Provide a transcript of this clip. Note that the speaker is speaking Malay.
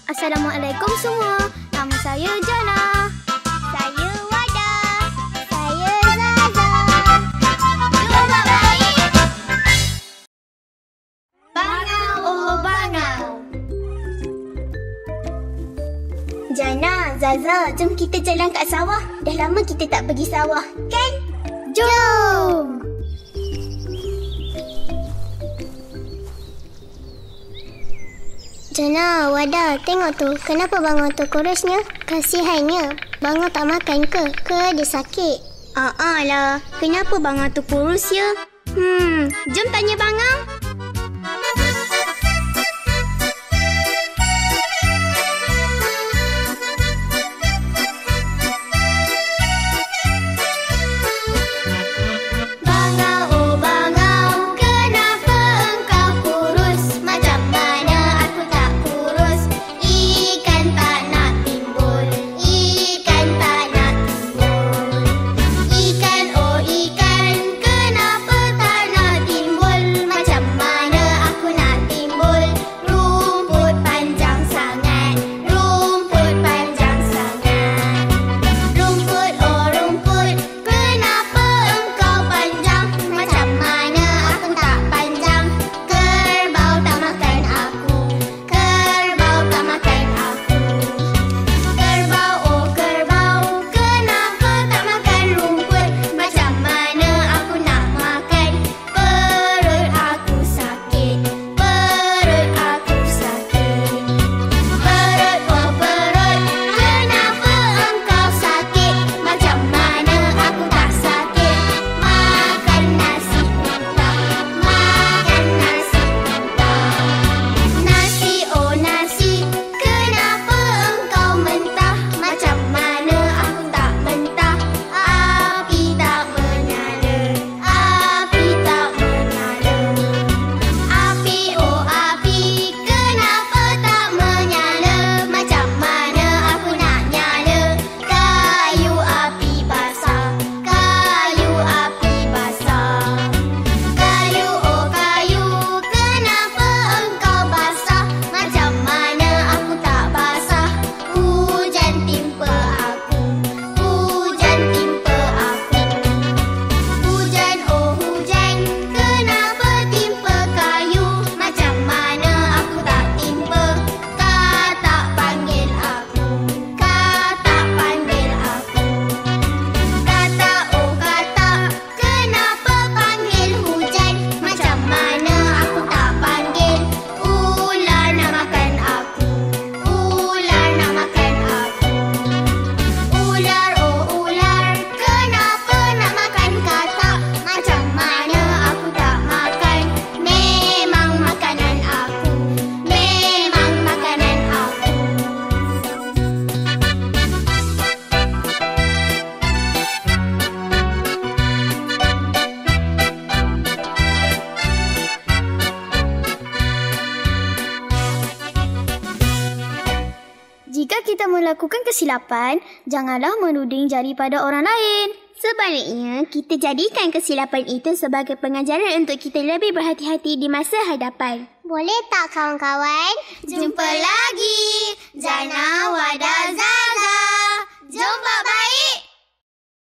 Assalamualaikum semua. Nama saya Jana. Saya Wada. Saya Zaza. Jumpa baik. Bangau oh bangau. Jana, Zaza, jom kita jalan kat sawah. Dah lama kita tak pergi sawah, kan? Jom! Jana, Wada, tengok tu. Kenapa bangau tu kurusnya? Kasihannya. Bangau tak makan ke? Ke dia sakit? Lah, kenapa bangau tu kurus ya? Jom tanya bangau. Jika kita melakukan kesilapan, janganlah menuding jari pada orang lain. Sebaliknya, kita jadikan kesilapan itu sebagai pengajaran untuk kita lebih berhati-hati di masa hadapan. Boleh tak kawan-kawan? Jumpa lagi. Jana, Wada, Zaza. Jumpa baik.